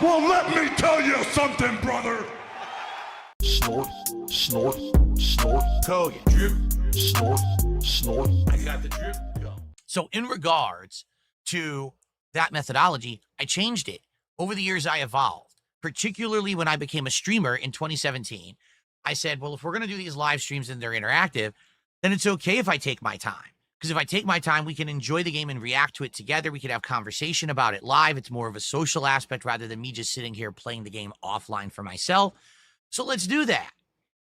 Well, let me tell you something, brother. Snort, snort, snort. Kogan. Drip. Snort, snort. I got the drip. Go. So in regards to that methodology, I changed it. Over the years, I evolved, particularly when I became a streamer in 2017. I said, well, if we're going to do these live streams and they're interactive, then it's okay if I take my time. Because if I take my time, we can enjoy the game and react to it together. We can have conversation about it live. It's more of a social aspect rather than me just sitting here playing the game offline for myself. So let's do that.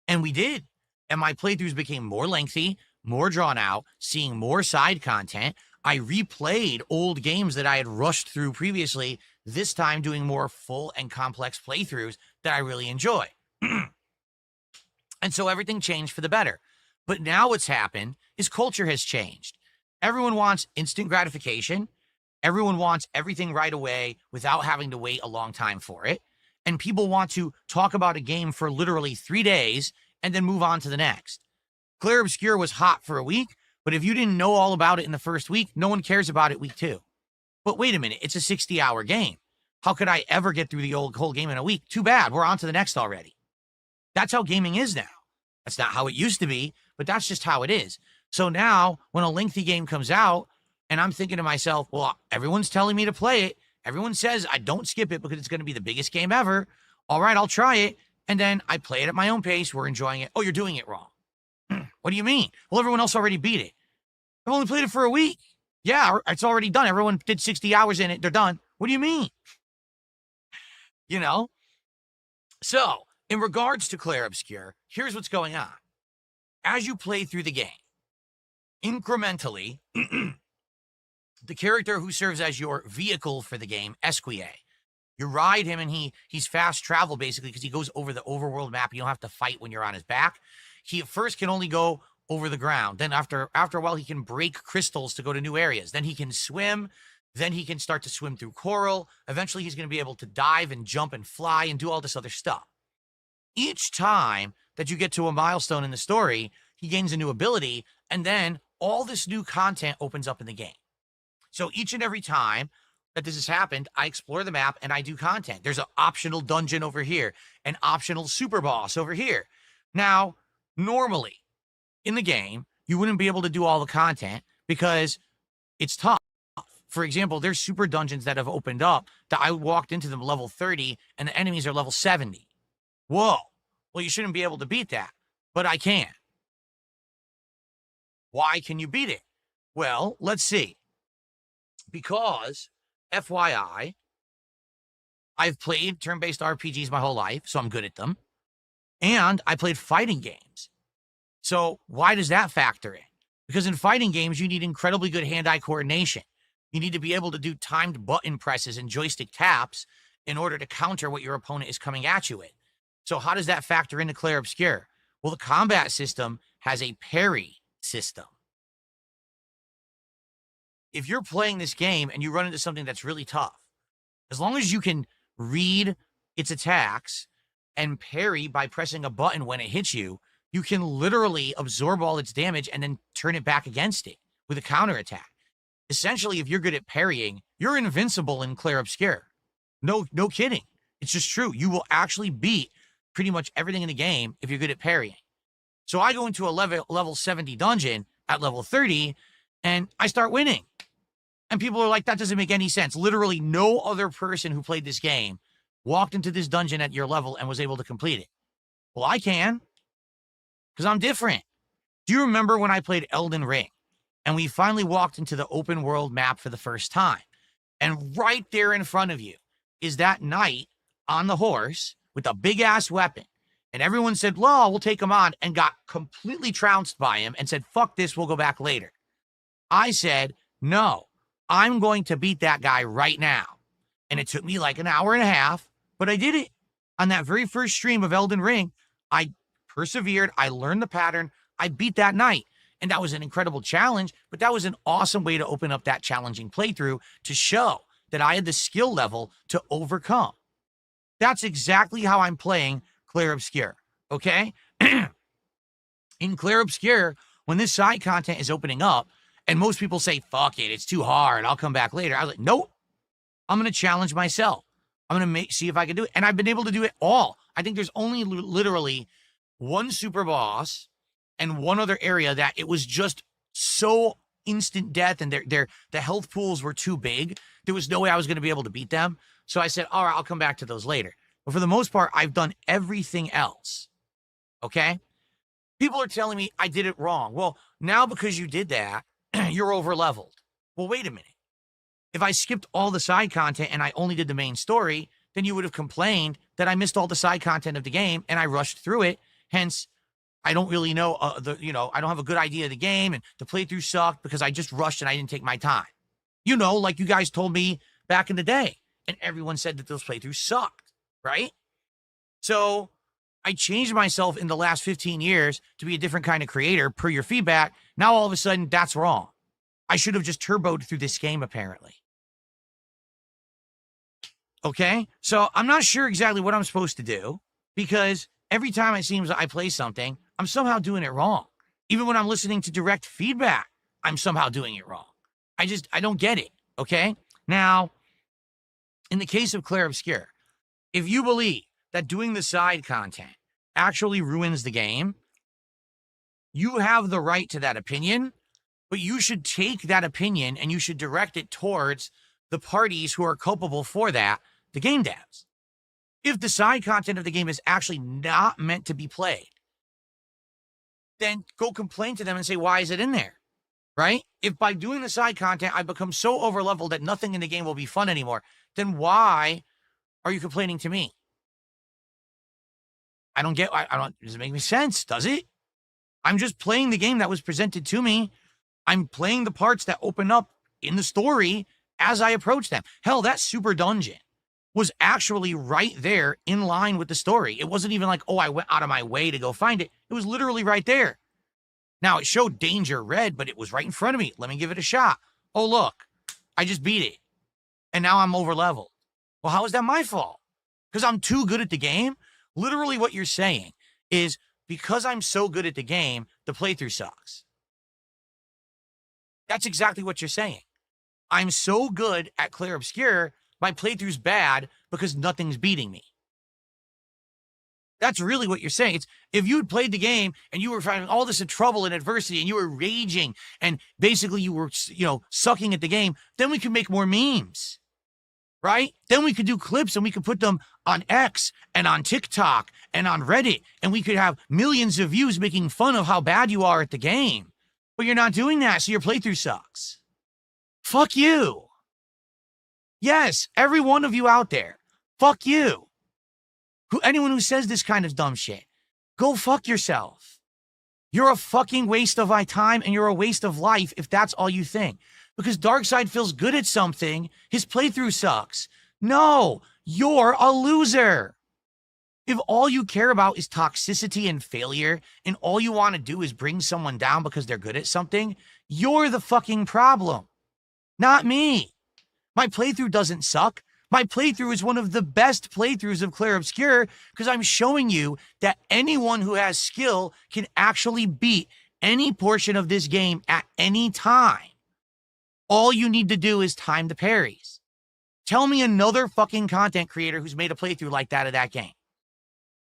And we did. And my playthroughs became more lengthy, more drawn out, seeing more side content. I replayed old games that I had rushed through previously, this time doing more full and complex playthroughs that I really enjoy. And so everything changed for the better. But now what's happened is culture has changed. Everyone wants instant gratification. Everyone wants everything right away without having to wait a long time for it. And people want to talk about a game for literally 3 days and then move on to the next. Clair Obscur was hot for a week, but if you didn't know all about it in the first week, no one cares about it week 2. But wait a minute, it's a 60-hour game. How could I ever get through the whole game in a week? Too bad, we're on to the next already. That's how gaming is now. That's not how it used to be, but that's just how it is. So now, when a lengthy game comes out, and I'm thinking to myself, well, everyone's telling me to play it. Everyone says I don't skip it because it's going to be the biggest game ever. All right, I'll try it. And then I play it at my own pace. We're enjoying it. Oh, you're doing it wrong. What do you mean? Well, everyone else already beat it. I've only played it for a week. Yeah, it's already done. Everyone did 60 hours in it. They're done. What do you mean? You know? So, in regards to Clair Obscur, here's what's going on. As you play through the game, incrementally, the character who serves as your vehicle for the game, Esquie, you ride him and he's fast travel basically because he goes over the overworld map. You don't have to fight when you're on his back. He at first can only go over the ground. Then after a while, he can break crystals to go to new areas. Then he can swim. Then he can start to swim through coral. Eventually, he's going to be able to dive and jump and fly and do all this other stuff. Each time that you get to a milestone in the story, he gains a new ability, and then all this new content opens up in the game. So each and every time that this has happened, I explore the map and I do content. There's an optional dungeon over here, an optional super boss over here. Now, normally in the game, you wouldn't be able to do all the content because it's tough. For example, there's super dungeons that have opened up that I walked into them level 30 and the enemies are level 70. Whoa. Well, you shouldn't be able to beat that, but I can. Why can you beat it? Well, let's see. Because, FYI, I've played turn-based RPGs my whole life, so I'm good at them. And I played fighting games. So why does that factor in? Because in fighting games, you need incredibly good hand-eye coordination. You need to be able to do timed button presses and joystick taps in order to counter what your opponent is coming at you with. So how does that factor into Clair Obscur? Well, the combat system has a parry system. If you're playing this game and you run into something that's really tough, as long as you can read its attacks and parry by pressing a button when it hits you, you can literally absorb all its damage and then turn it back against it with a counterattack. Essentially, if you're good at parrying, you're invincible in Clair Obscur. No kidding. It's just true. You will actually beat pretty much everything in the game if you're good at parrying. So I go into a level 70 dungeon at level 30, and I start winning. And people are like, that doesn't make any sense. Literally no other person who played this game walked into this dungeon at your level and was able to complete it. Well, I can, because I'm different. Do you remember when I played Elden Ring and we finally walked into the open world map for the first time? And right there in front of you is that knight on the horse with a big ass weapon. And everyone said, well, we'll take him on, and got completely trounced by him and said, fuck this, we'll go back later. I said, no, I'm going to beat that guy right now. And it took me like an hour and a half, but I did it. On that very first stream of Elden Ring, I persevered, I learned the pattern, I beat that knight. And that was an incredible challenge, but that was an awesome way to open up that challenging playthrough to show that I had the skill level to overcome. That's exactly how I'm playing Clair Obscur, okay? In Clair Obscur, when this side content is opening up, and most people say, fuck it, it's too hard, I'll come back later. I was like, nope, I'm going to challenge myself. I'm going to see if I can do it. And I've been able to do it all. I think there's only literally one super boss and one other area that it was just so instant death, and the health pools were too big. There was no way I was going to be able to beat them. So I said, all right, I'll come back to those later. But for the most part, I've done everything else. Okay? People are telling me I did it wrong. Well, now because you did that, you're over leveled. Well, wait a minute. If I skipped all the side content and I only did the main story, then you would have complained that I missed all the side content of the game and I rushed through it. Hence, I don't really know I don't have a good idea of the game, and the playthrough sucked because I just rushed and I didn't take my time. Like you guys told me back in the day, and everyone said that those playthroughs sucked, right? So I changed myself in the last 15 years to be a different kind of creator per your feedback. Now all of a sudden that's wrong. I should have just turboed through this game apparently. Okay? So I'm not sure exactly what I'm supposed to do, because every time it seems I play something, I'm somehow doing it wrong. Even when I'm listening to direct feedback, I'm somehow doing it wrong. I don't get it, okay? Now, in the case of Clair Obscur, if you believe that doing the side content actually ruins the game, you have the right to that opinion, but you should take that opinion and you should direct it towards the parties who are culpable for that, the game devs. If the side content of the game is actually not meant to be played, then go complain to them and say, why is it in there? Right? If by doing the side content, I become so overleveled that nothing in the game will be fun anymore, then why are you complaining to me? I don't, does it make any sense? Does it? I'm just playing the game that was presented to me. I'm playing the parts that open up in the story as I approach them. Hell, that super dungeon was actually right there in line with the story. It wasn't even like, oh, I went out of my way to go find it. It was literally right there. Now, it showed danger red, but it was right in front of me. Let me give it a shot. Oh, look, I just beat it. And now I'm over leveled. Well, how is that my fault? Because I'm too good at the game? Literally what you're saying is, because I'm so good at the game, the playthrough sucks. That's exactly what you're saying. I'm so good at Clair Obscur, my playthrough's bad because nothing's beating me. That's really what you're saying. It's, if you had played the game and you were finding all this in trouble and adversity and you were raging and basically you were, sucking at the game, then we could make more memes, right? Then we could do clips and we could put them on X and on TikTok and on Reddit, and we could have millions of views making fun of how bad you are at the game. But you're not doing that, so your playthrough sucks. Fuck you. Yes, every one of you out there, fuck you. Anyone who says this kind of dumb shit, go fuck yourself. You're a fucking waste of my time, and you're a waste of life if that's all you think. Because darksydephil's good at something, his playthrough sucks. No, you're a loser. If all you care about is toxicity and failure, and all you want to do is bring someone down because they're good at something, you're the fucking problem. Not me. My playthrough doesn't suck. My playthrough is one of the best playthroughs of Clair Obscur because I'm showing you that anyone who has skill can actually beat any portion of this game at any time. All you need to do is time the parries. Tell me another fucking content creator who's made a playthrough like that of that game.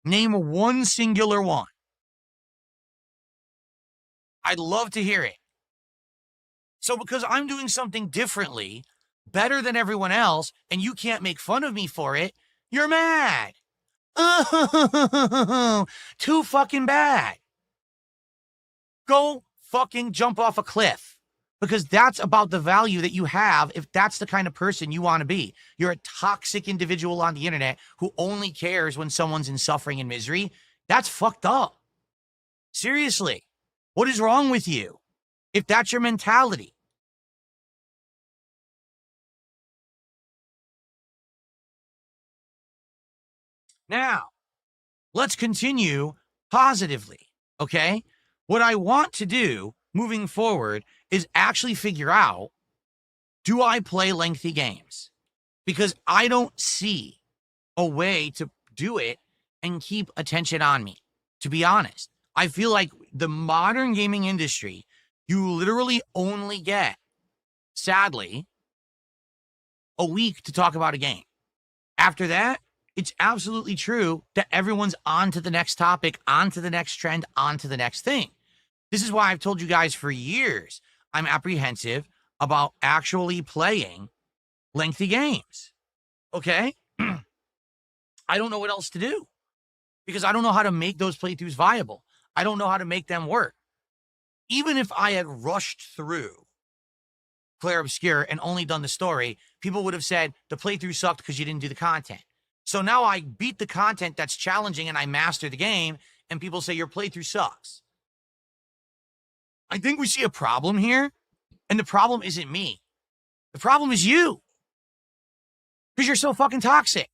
Name one singular one. I'd love to hear it. So because I'm doing something differently, better than everyone else, and you can't make fun of me for it, you're mad. Oh, too fucking bad. Go fucking jump off a cliff, because that's about the value that you have if that's the kind of person you want to be. You're a toxic individual on the internet who only cares when someone's in suffering and misery. That's fucked up. Seriously, what is wrong with you if that's your mentality? Now, let's continue positively, okay? What I want to do moving forward is actually figure out, do I play lengthy games? Because I don't see a way to do it and keep attention on me, to be honest. I feel like the modern gaming industry, you literally only get, sadly, a week to talk about a game. After that, it's absolutely true that everyone's on to the next topic, on to the next trend, on to the next thing. This is why I've told you guys for years, I'm apprehensive about actually playing lengthy games. Okay? I don't know what else to do because I don't know how to make those playthroughs viable. I don't know how to make them work. Even if I had rushed through Clair Obscur and only done the story, people would have said the playthrough sucked because you didn't do the content. So now I beat the content that's challenging and I master the game, and people say your playthrough sucks. I think we see a problem here, and the problem isn't me. The problem is you. Because you're so fucking toxic.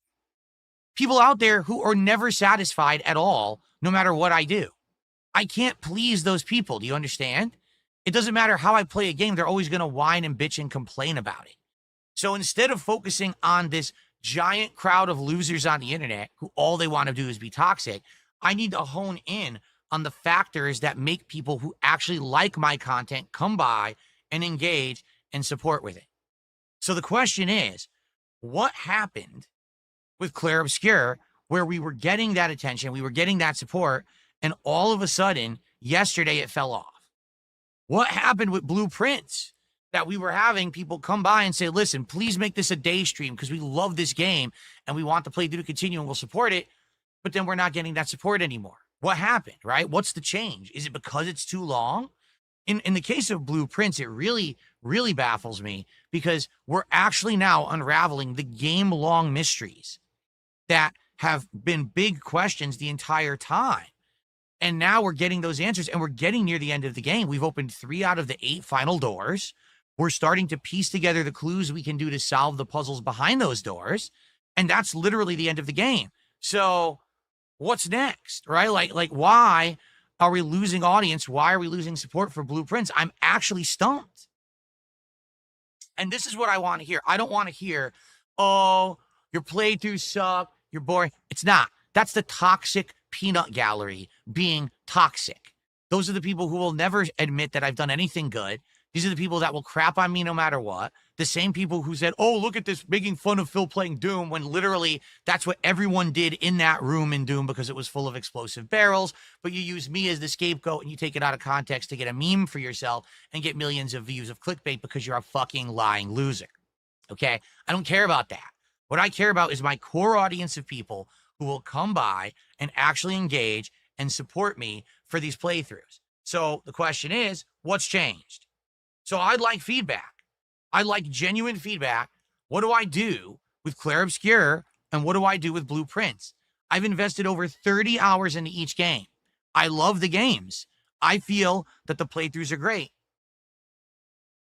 People out there who are never satisfied at all, no matter what I do. I can't please those people. Do you understand? It doesn't matter how I play a game, they're always going to whine and bitch and complain about it. So instead of focusing on this giant crowd of losers on the internet who all they want to do is be toxic, I need to hone in on the factors that make people who actually like my content come by and engage and support with it. So the question is, what happened with Clair Obscur where we were getting that attention, we were getting that support, and all of a sudden, yesterday it fell off? What happened with Blueprints that we were having people come by and say, listen, please make this a day stream because we love this game and we want the playthrough to continue and we'll support it, but then we're not getting that support anymore. What happened, right? What's the change? Is it because it's too long? In the case of Blueprints, it really, really baffles me because we're actually now unraveling the game-long mysteries that have been big questions the entire time. And now we're getting those answers and we're getting near the end of the game. We've opened 3 out of the 8 final doors. We're starting to piece together the clues we can do to solve the puzzles behind those doors. And that's literally the end of the game. So what's next, right? Like why are we losing audience? Why are we losing support for Blueprints? I'm actually stumped. And this is what I want to hear. I don't want to hear, oh, your playthroughs suck, you're boring. It's not. That's the toxic peanut gallery being toxic. Those are the people who will never admit that I've done anything good. These are the people that will crap on me no matter what. The same people who said, oh, look at this, making fun of Phil playing Doom, when literally that's what everyone did in that room in Doom because it was full of explosive barrels. But you use me as the scapegoat and you take it out of context to get a meme for yourself and get millions of views of clickbait because you're a fucking lying loser. Okay? I don't care about that. What I care about is my core audience of people who will come by and actually engage and support me for these playthroughs. So the question is, what's changed? So I'd like feedback. I'd like genuine feedback. What do I do with Clair Obscur and what do I do with Blueprints? I've invested over 30 hours into each game. I love the games. I feel that the playthroughs are great.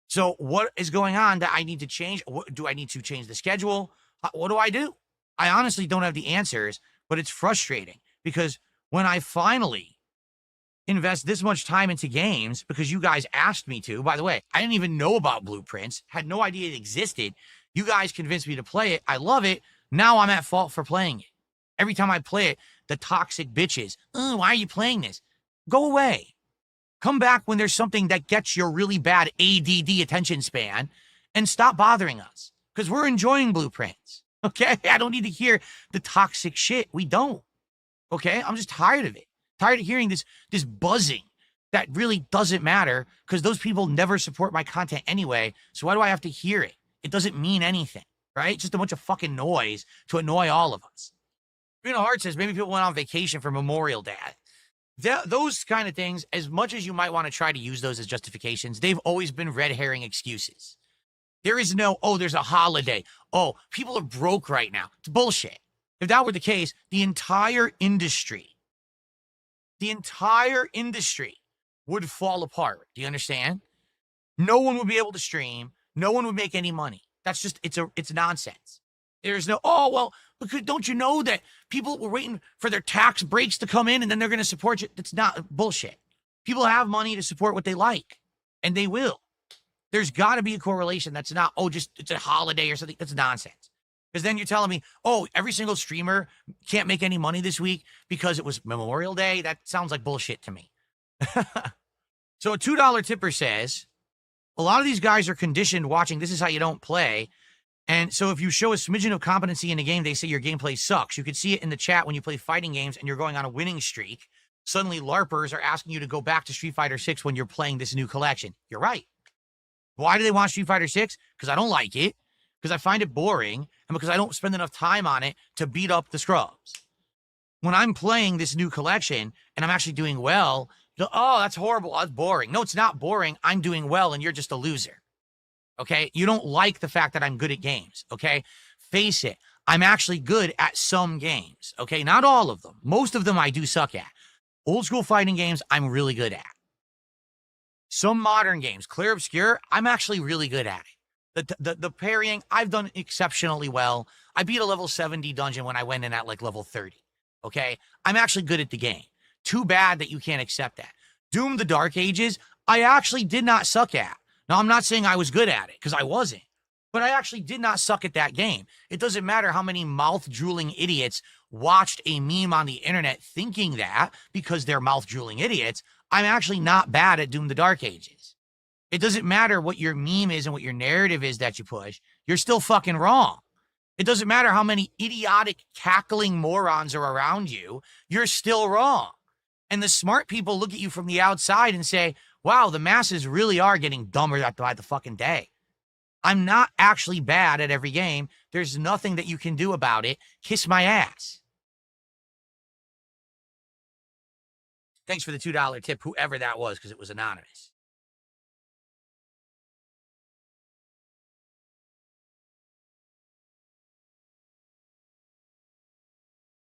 So what is going on that I need to change? Do I need to change the schedule? What do I do? I honestly don't have the answers, but it's frustrating because when I finally invest this much time into games, because you guys asked me to, by the way, I didn't even know about Blueprints, had no idea it existed. You guys convinced me to play it. I love it. Now I'm at fault for playing it. Every time I play it, the toxic bitches, oh, why are you playing this? Go away. Come back when there's something that gets your really bad ADD attention span and stop bothering us because we're enjoying Blueprints. Okay, I don't need to hear the toxic shit. We don't. Okay, I'm just tired of it. Tired of hearing this buzzing that really doesn't matter because those people never support my content anyway. So why do I have to hear it? It doesn't mean anything, right? It's just a bunch of fucking noise to annoy all of us. Reno Hart says maybe people went on vacation for Memorial Day. Those kind of things, as much as you might want to try to use those as justifications, they've always been red herring excuses. There is no, oh, there's a holiday. Oh, people are broke right now. It's bullshit. If that were the case, the entire industry would fall apart. Do you understand? No one would be able to stream. No one would make any money. That's just, it's nonsense. There's no, oh, well, because don't you know that people were waiting for their tax breaks to come in and then they're going to support you? That's not bullshit. People have money to support what they like, and they will. There's got to be a correlation that's not, oh, just it's a holiday or something. That's nonsense. Because then you're telling me, oh, every single streamer can't make any money this week because it was Memorial Day. That sounds like bullshit to me. So a $2 tipper says, a lot of these guys are conditioned watching This Is How You Don't Play, And so if you show a smidgen of competency in a game, they say your gameplay sucks. You could see it in the chat when you play fighting games and you're going on a winning streak. Suddenly, LARPers are asking you to go back to Street Fighter 6 when you're playing this new collection. You're right. Why do they want Street Fighter 6? Because I don't like it, because I find it boring, and because I don't spend enough time on it to beat up the scrubs. When I'm playing this new collection and I'm actually doing well, oh, that's horrible. That's boring. No, it's not boring. I'm doing well, and you're just a loser. Okay? You don't like the fact that I'm good at games. Okay? Face it. I'm actually good at some games. Okay? Not all of them. Most of them I do suck at. Old school fighting games, I'm really good at. Some modern games, Clear Obscure, I'm actually really good at it. The parrying, I've done exceptionally well. I beat a level 70 dungeon when I went in at like level 30. Okay? I'm actually good at the game. Too bad that you can't accept that. Doom the Dark Ages, I actually did not suck at. Now, I'm not saying I was good at it, because I wasn't. But I actually did not suck at that game. It doesn't matter how many mouth-drooling idiots watched a meme on the internet thinking that, because they're mouth-drooling idiots, I'm actually not bad at Doom the Dark Ages. It doesn't matter what your meme is and what your narrative is that you push. You're still fucking wrong. It doesn't matter how many idiotic, cackling morons are around you. You're still wrong. And the smart people look at you from the outside and say, wow, the masses really are getting dumber by the fucking day. I'm not actually bad at every game. There's nothing that you can do about it. Kiss my ass. Thanks for the $2 tip, whoever that was, because it was anonymous.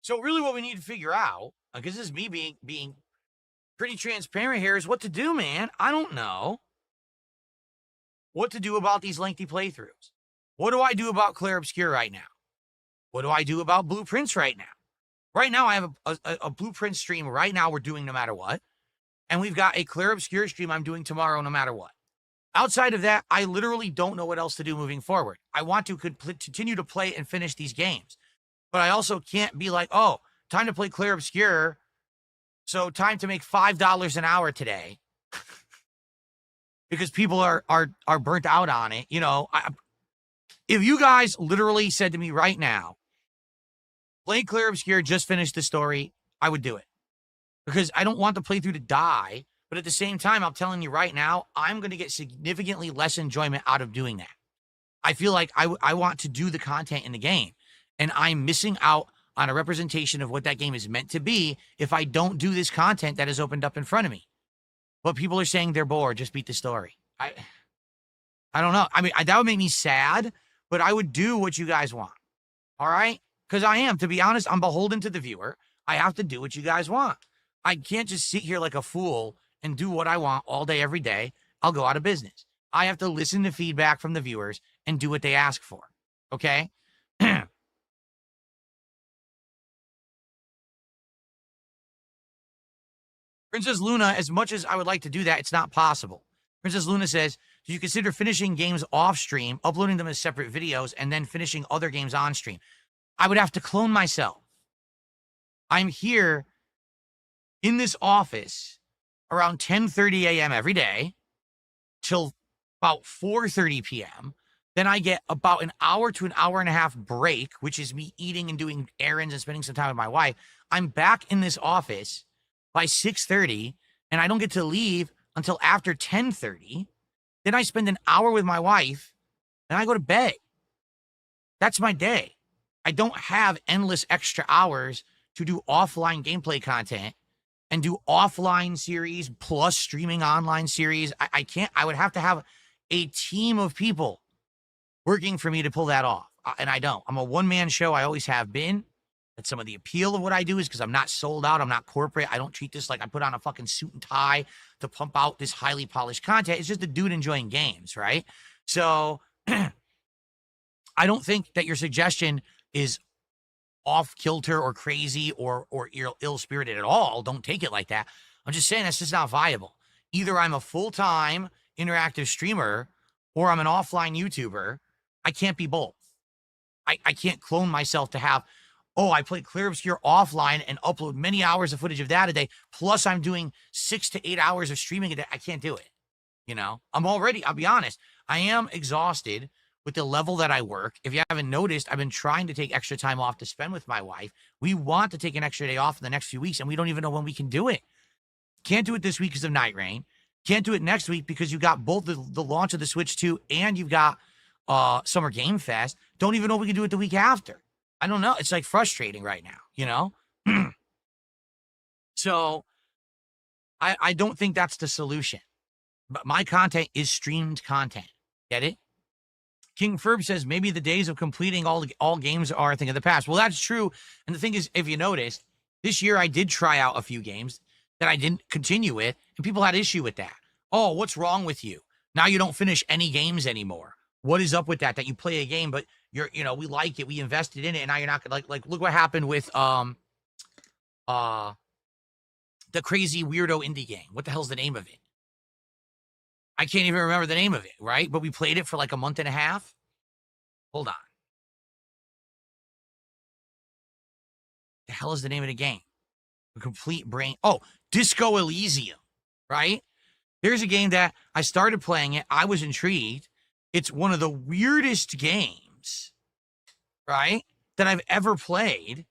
So really what we need to figure out, because this is me being pretty transparent here, is what to do, man. I don't know what to do about these lengthy playthroughs. What do I do about Clear Obscure right now? What do I do about Blueprints right now? Right now, I have a Blueprint stream right now we're doing no matter what. And we've got a Clear Obscure stream I'm doing tomorrow no matter what. Outside of that, I literally don't know what else to do moving forward. I want to continue to play and finish these games. But I also can't be like, oh, time to play Clear Obscure, so time to make $5 an hour today. Because people are burnt out on it. You know, if you guys literally said to me right now, play Clear Obscure, just finish the story, I would do it. Because I don't want the playthrough to die, but at the same time, I'm telling you right now, I'm going to get significantly less enjoyment out of doing that. I feel like I want to do the content in the game, and I'm missing out on a representation of what that game is meant to be if I don't do this content that is opened up in front of me. But people are saying they're bored, just beat the story. I don't know. I mean, that would make me sad, but I would do what you guys want. All right? Because I am, to be honest, I'm beholden to the viewer. I have to do what you guys want. I can't just sit here like a fool and do what I want all day, every day. I'll go out of business. I have to listen to feedback from the viewers and do what they ask for. Okay? Princess Luna, as much as I would like to do that, it's not possible. Princess Luna says, do you consider finishing games off stream, uploading them as separate videos, and then finishing other games on stream? I would have to clone myself. I'm here in this office around 10:30 a.m. every day till about 4:30 p.m. Then I get about an hour to an hour and a half break, which is me eating and doing errands and spending some time with my wife. I'm back in this office by 6:30, and I don't get to leave until after 10:30. Then I spend an hour with my wife, and I go to bed. That's my day. I don't have endless extra hours to do offline gameplay content and do offline series plus streaming online series. I can't. I would have to have a team of people working for me to pull that off, and I don't. I'm a one-man show. I always have been. That's some of the appeal of what I do, is because I'm not sold out. I'm not corporate. I don't treat this like I put on a fucking suit and tie to pump out this highly polished content. It's just a dude enjoying games, right? So I don't think that your suggestion is off kilter or crazy or ill-spirited at all. Don't take it like that. I'm just saying that's just not viable. Either I'm a full-time interactive streamer or I'm an offline YouTuber. I can't be both. I can't clone myself to have, oh, I play Clear Obscure offline and upload many hours of footage of that a day, plus I'm doing 6 to 8 hours of streaming a day. I can't do it. You know, I'll be honest, I am exhausted with the level that I work. If you haven't noticed, I've been trying to take extra time off to spend with my wife. We want to take an extra day off in the next few weeks, and we don't even know when we can do it. Can't do it this week because of Night Rain. Can't do it next week because you got both the launch of the Switch 2 and you've got Summer Game Fest. Don't even know if we can do it the week after. I don't know. It's like frustrating right now, you know? So I don't think that's the solution. But my content is streamed content. Get it? King Ferb says maybe the days of completing all games are a thing of the past. Well, that's true. And the thing is, if you notice, this year I did try out a few games that I didn't continue with, and people had issue with that. Oh, what's wrong with you? Now you don't finish any games anymore. What is up with that? That you play a game, but we like it, we invested in it, and now you're not gonna like look what happened with the crazy weirdo indie game. What the hell's the name of it? I can't even remember the name of it, right? But we played it for like a month and a half. Hold on. The hell is the name of the game? A complete brain. Oh, Disco Elysium, right? There's a game that I started playing it. I was intrigued. It's one of the weirdest games, right, that I've ever played.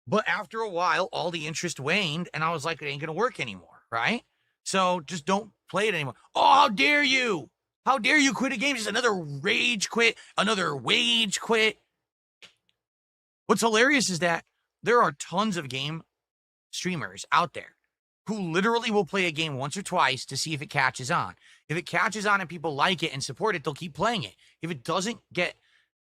But after a while, all the interest waned, and I was like, it ain't going to work anymore, right? So just don't play it anymore. Oh, how dare you? How dare you quit a game? Just another rage quit, another wage quit. What's hilarious is that there are tons of game streamers out there who literally will play a game once or twice to see if it catches on. If it catches on and people like it and support it, they'll keep playing it. If it doesn't get,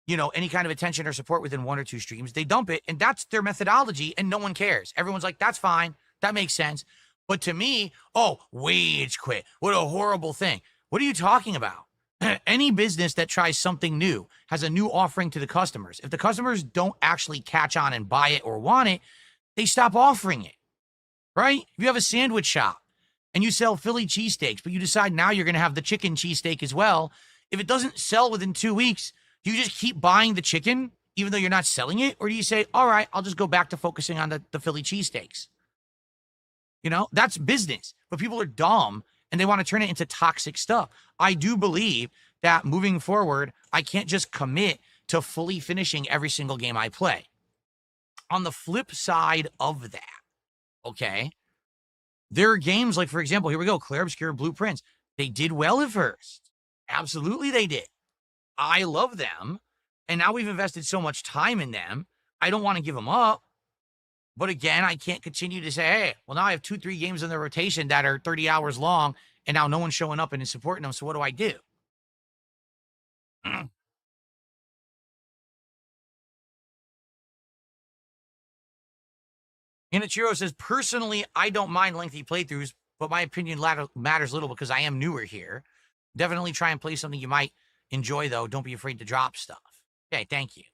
any kind of attention or support within 1 or 2 streams, they dump it, and that's their methodology, and no one cares. Everyone's like, that's fine. That makes sense. But to me, oh, wage quit. What a horrible thing. What are you talking about? Any business that tries something new has a new offering to the customers. If the customers don't actually catch on and buy it or want it, they stop offering it, right? If you have a sandwich shop and you sell Philly cheesesteaks, but you decide now you're going to have the chicken cheesesteak as well, if it doesn't sell within 2 weeks, do you just keep buying the chicken even though you're not selling it? Or do you say, all right, I'll just go back to focusing on the Philly cheesesteaks? That's business. But people are dumb and they want to turn it into toxic stuff. I do believe that moving forward, I can't just commit to fully finishing every single game I play. On the flip side of that, okay, there are games like, for example, here we go, Clair Obscur Blueprints. They did well at first. Absolutely they did. I love them. And now we've invested so much time in them. I don't want to give them up. But again, I can't continue to say, hey, well, now I have 2-3 games in the rotation that are 30 hours long, and now no one's showing up and is supporting them. So what do I do? Inichiro says, personally, I don't mind lengthy playthroughs, but my opinion matters little because I am newer here. Definitely try and play something you might enjoy, though. Don't be afraid to drop stuff. Okay, thank you.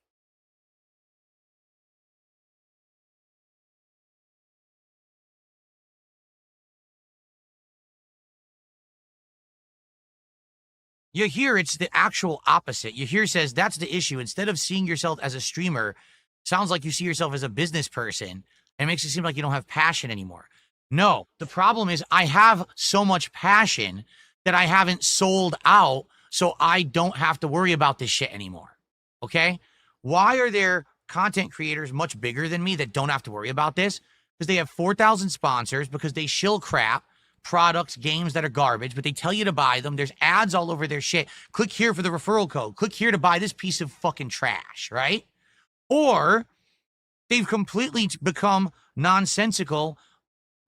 You hear it's the actual opposite. You hear says that's the issue. Instead of seeing yourself as a streamer, sounds like you see yourself as a business person, and it makes it seem like you don't have passion anymore. No, the problem is I have so much passion that I haven't sold out, so I don't have to worry about this shit anymore. Okay? Why are there content creators much bigger than me that don't have to worry about this? Because they have 4,000 sponsors, because they shill crap, products, games that are garbage, but they tell you to buy them. There's ads all over their shit. Click here for the referral code. Click here to buy this piece of fucking trash, right? Or they've completely become nonsensical,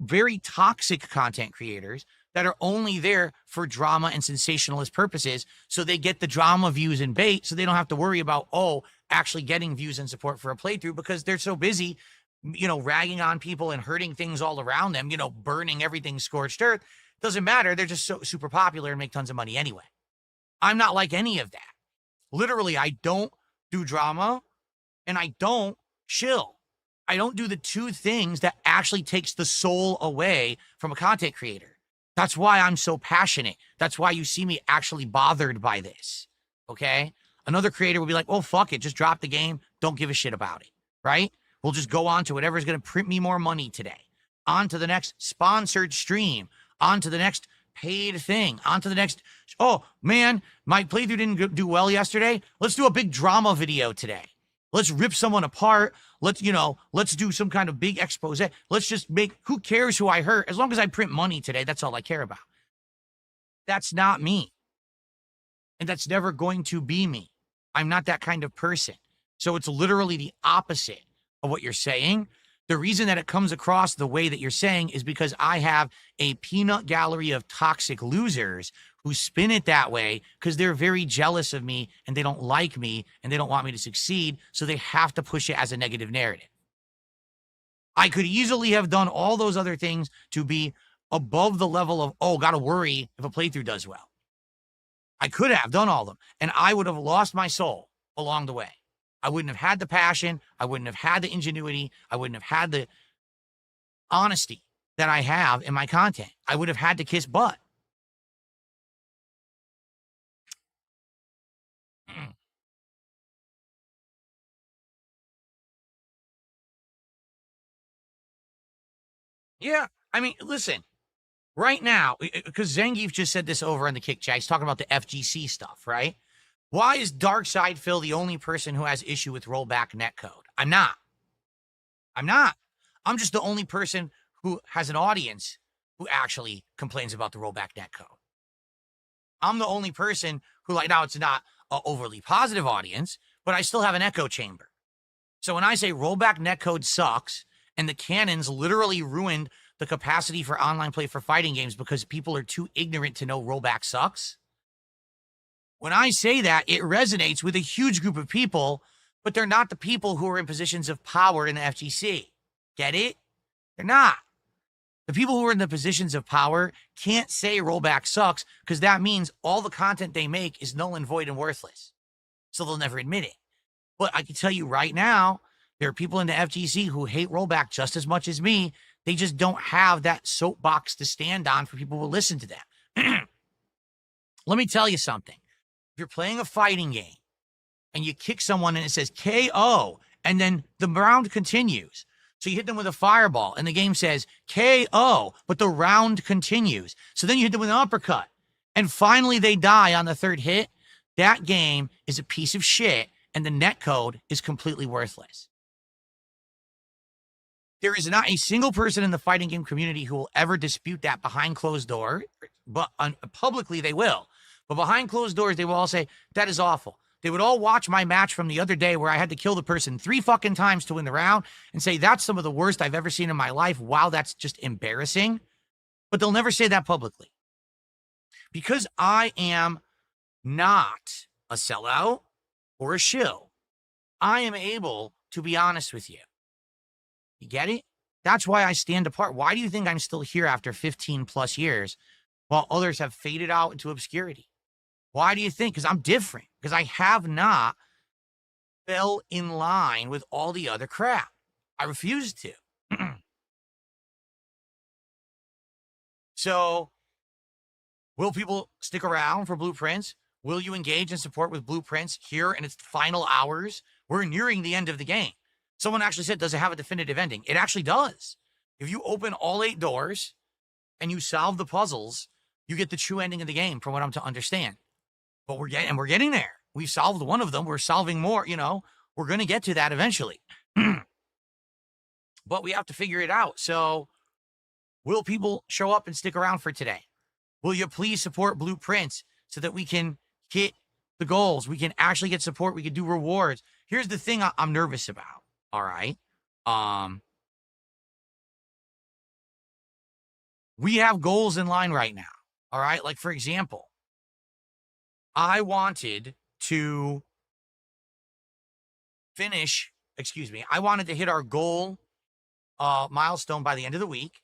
very toxic content creators that are only there for drama and sensationalist purposes. So they get the drama views and bait, so they don't have to worry about, actually getting views and support for a playthrough, because they're so busy ragging on people and hurting things all around them, burning everything scorched earth. Doesn't matter. They're just so super popular and make tons of money anyway. I'm not like any of that. Literally, I don't do drama and I don't chill. I don't do the two things that actually takes the soul away from a content creator. That's why I'm so passionate. That's why you see me actually bothered by this. Okay? Another creator would be like, oh, fuck it. Just drop the game. Don't give a shit about it. Right? We'll just go on to whatever's going to print me more money today. On to the next sponsored stream. On to the next paid thing. On to the next. Oh, man, my playthrough didn't do well yesterday. Let's do a big drama video today. Let's rip someone apart. Let's do some kind of big expose. Let's just who cares who I hurt? As long as I print money today, that's all I care about. That's not me. And that's never going to be me. I'm not that kind of person. So it's literally the opposite of what you're saying. The reason that it comes across the way that you're saying is because I have a peanut gallery of toxic losers who spin it that way because they're very jealous of me and they don't like me and they don't want me to succeed. So they have to push it as a negative narrative. I could easily have done all those other things to be above the level of, oh, gotta worry if a playthrough does well. I could have done all of them and I would have lost my soul along the way. I wouldn't have had the passion. I wouldn't have had the ingenuity. I wouldn't have had the honesty that I have in my content. I would have had to kiss butt. Yeah, I mean, listen, right now, because Zangief just said this over on the Kick Chat. He's talking about the FGC stuff, right? Why is darksydephil the only person who has issue with rollback netcode? I'm not. I'm just the only person who has an audience who actually complains about the rollback netcode. I'm the only person who, like, now it's not an overly positive audience, but I still have an echo chamber. So when I say rollback netcode sucks, and the canons literally ruined the capacity for online play for fighting games because people are too ignorant to know rollback sucks. When I say that, it resonates with a huge group of people, but they're not the people who are in positions of power in the FGC. Get it? They're not. The people who are in the positions of power can't say rollback sucks because that means all the content they make is null and void and worthless. So they'll never admit it. But I can tell you right now, there are people in the FGC who hate rollback just as much as me. They just don't have that soapbox to stand on for people who listen to them. Let me tell you something. If you're playing a fighting game and you kick someone and it says KO, and then the round continues. So you hit them with a fireball and the game says KO, but the round continues. So then you hit them with an uppercut and finally they die on the third hit. That game is a piece of shit and the netcode is completely worthless. There is not a single person in the fighting game community who will ever dispute that behind closed doors, but publicly they will. But behind closed doors, they will all say, that is awful. They would all watch my match from the other day where I had to kill the person 3 fucking times to win the round and say, that's some of the worst I've ever seen in my life. Wow, that's just embarrassing. But they'll never say that publicly. Because I am not a sellout or a shill, I am able to be honest with you. You get it? That's why I stand apart. Why do you think I'm still here after 15 plus years while others have faded out into obscurity? Why do you think? Because I'm different. Because I have not fell in line with all the other crap. I refuse to. So, will people stick around for Blueprints? Will you engage and support with Blueprints here in its final hours? We're nearing the end of the game. Someone actually said, does it have a definitive ending? It actually does. If you open all 8 doors and you solve the puzzles, you get the true ending of the game, from what I'm to understand. But we're getting there. We've solved one of them. We're solving more, we're going to get to that eventually. But we have to figure it out. So will people show up and stick around for today? Will you please support Blueprints so that we can hit the goals? We can actually get support. We can do rewards. Here's the thing I'm nervous about. All right. We have goals in line right now. All right. Like, for example, I wanted to I wanted to hit our goal milestone by the end of the week,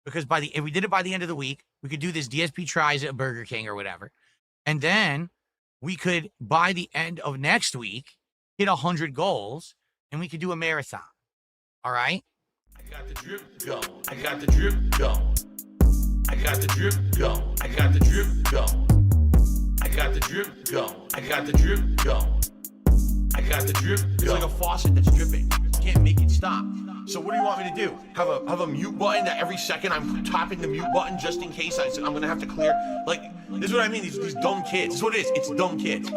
because if we did it by the end of the week, we could do this DSP tries at Burger King or whatever. And then we could, by the end of next week, hit 100 goals and we could do a marathon. All right. I got the drip go. I got the drip go. I got the drip go. I got the drip go. I got the drip go. I got the drip go. I got the drip go. It's like a faucet that's dripping. can't make it stop. So what do you want me to do? Have a mute button that every second I'm tapping the mute button just in case I'm gonna have to clear? Like, this is what I mean, these dumb kids. This is what it is, it's dumb kids.